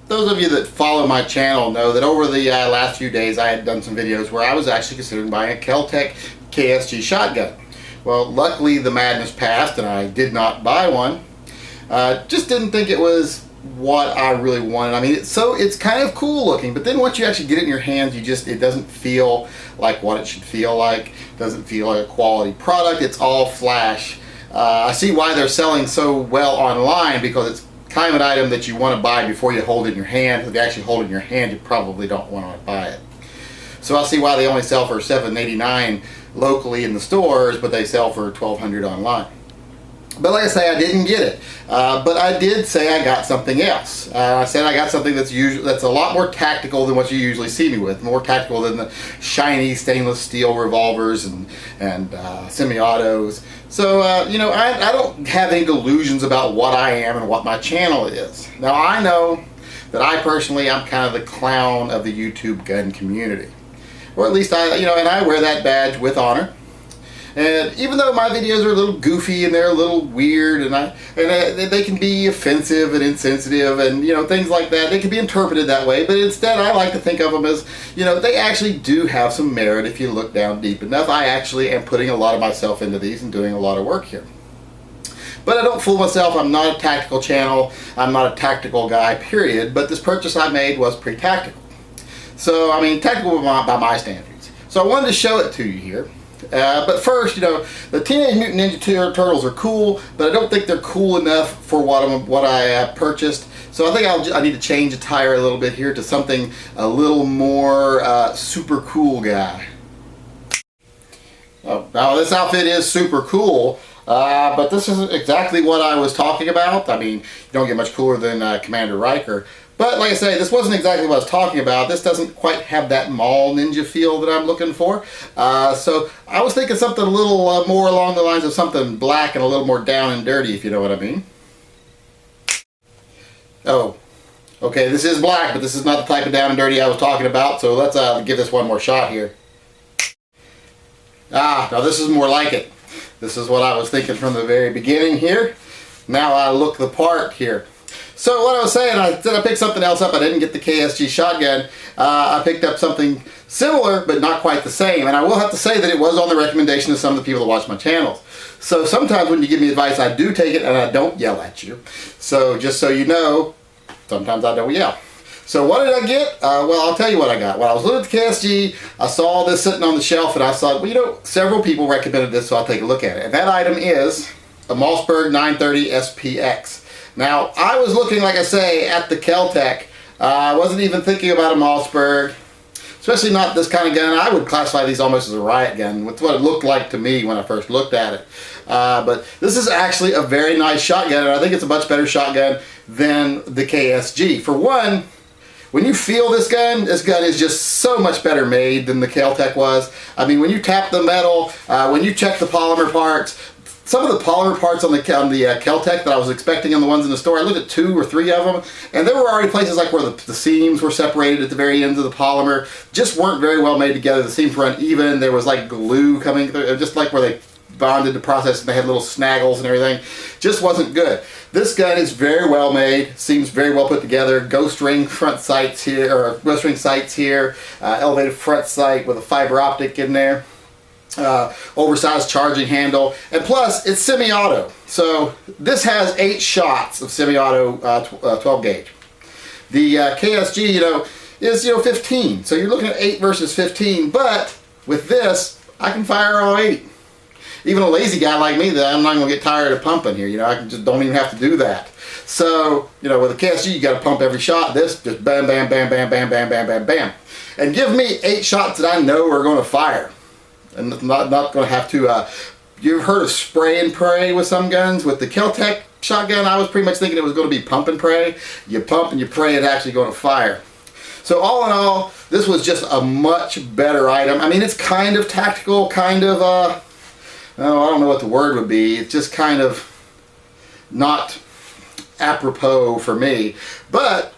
those of you that follow my channel know that over the last few days I had done some videos where I was actually considering buying a Kel-Tec KSG shotgun. Well, luckily the madness passed and I did not buy one. Just didn't think it was what I really wanted. I mean, it's kind of cool looking, but then once you actually get it in your hands, it doesn't feel like what it should feel like. It doesn't feel like a quality product. It's all flash. I see why they're selling so well online, because it's kind of an item that you want to buy before you hold it in your hand. If you actually hold it in your hand, you probably don't want to buy it. So I see why they only sell for $7.89 locally in the stores, but they sell for $1,200 online. But like I say, I didn't get it. But I did say I got something else. I said I got something that's a lot more tactical than what you usually see me with. More tactical than the shiny stainless steel revolvers and semi-autos. So, you know, I don't have any delusions about what I am and what my channel is. Now, I know that I'm kind of the clown of the YouTube gun community. Or at least and I wear that badge with honor. And even though my videos are a little goofy and they're a little weird and they can be offensive and insensitive and things like that, they can be interpreted that way. But instead, I like to think of them as they actually do have some merit if you look down deep enough. I actually am putting a lot of myself into these and doing a lot of work here. But I don't fool myself. I'm not a tactical channel. I'm not a tactical guy, period. But this purchase I made was pretty tactical. So, I mean, tactical by my standards. So I wanted to show it to you here. But first, the Teenage Mutant Ninja Turtles are cool, but I don't think they're cool enough for what I purchased. So I think I need to change the tire a little bit here to something a little more super cool guy. Oh, now this outfit is super cool, but this isn't exactly what I was talking about. I mean, you don't get much cooler than Commander Riker. But like I say, this wasn't exactly what I was talking about. This doesn't quite have that mall ninja feel that I'm looking for. So I was thinking something a little more along the lines of something black and a little more down and dirty, if you know what I mean. Oh, okay, this is black, but this is not the type of down and dirty I was talking about. So let's give this one more shot here. Ah, now this is more like it. This is what I was thinking from the very beginning here. Now I look the part here. So what I was saying, I picked something else up. I didn't get the KSG shotgun. I picked up something similar, but not quite the same. And I will have to say that it was on the recommendation of some of the people that watch my channels. So sometimes when you give me advice, I do take it and I don't yell at you. So just so you know, sometimes I don't yell. So what did I get? Well, I'll tell you what I got. When I was looking at the KSG, I saw this sitting on the shelf and I thought, well, several people recommended this, so I'll take a look at it. And that item is a Mossberg 930 SPX. Now, I was looking, like I say, at the Kel-Tec. I wasn't even thinking about a Mossberg, especially not this kind of gun. I would classify these almost as a riot gun. That's what it looked like to me when I first looked at it. But this is actually a very nice shotgun, and I think it's a much better shotgun than the KSG. For one, when you feel this gun is just so much better made than the Kel-Tec was. I mean, when you tap the metal, when you check the polymer parts, some of the polymer parts on the Kel-Tec that I was expecting on the ones in the store, I looked at 2 or 3 of them, and there were already places like where the seams were separated at the very ends of the polymer, just weren't very well made together. The seams were uneven. There was like glue coming through, just like where they bonded the process and they had little snaggles and everything. Just wasn't good. This gun is very well made, seems very well put together. Ghost ring front sights here, or ghost ring sights here, elevated front sight with a fiber optic in there. Oversized charging handle, and plus it's semi-auto. So this has 8 shots of semi-auto 12 gauge. The KSG, is 15. So you're looking at 8 versus 15. But with this, I can fire all 8. Even a lazy guy like me, that I'm not going to get tired of pumping here. I can just don't even have to do that. So with a KSG, you got to pump every shot. This just bam, bam, bam, bam, bam, bam, bam, bam, bam, and give me 8 shots that I know are going to fire. And not going to have to, you've heard of spray and pray with some guns. With the Kel-Tec shotgun, I was pretty much thinking it was going to be pump and pray. You pump and you pray, it's actually going to fire. So all in all, this was just a much better item. I mean, it's kind of tactical, kind of, I don't know what the word would be. It's just kind of not apropos for me. But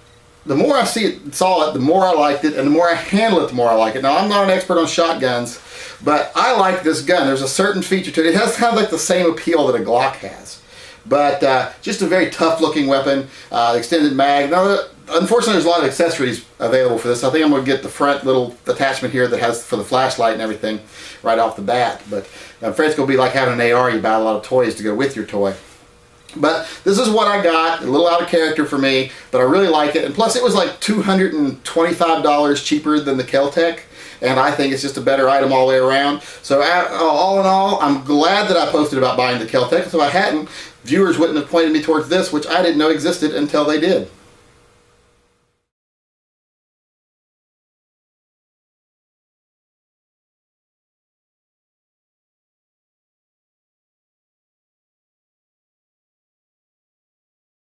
the more I saw it, the more I liked it, and the more I handle it, the more I like it. Now, I'm not an expert on shotguns, but I like this gun. There's a certain feature to it. It has kind of like the same appeal that a Glock has. But just a very tough looking weapon, extended mag. Now unfortunately, there's a lot of accessories available for this. I think I'm going to get the front little attachment here that has for the flashlight and everything right off the bat. But I'm afraid it's going to be like having an AR. You buy a lot of toys to go with your toy. But this is what I got. A little out of character for me, but I really like it. And plus, it was like $225 cheaper than the Kel-Tec. And I think it's just a better item all the way around. So all in all, I'm glad that I posted about buying the Kel-Tec. So if I hadn't, viewers wouldn't have pointed me towards this, which I didn't know existed until they did.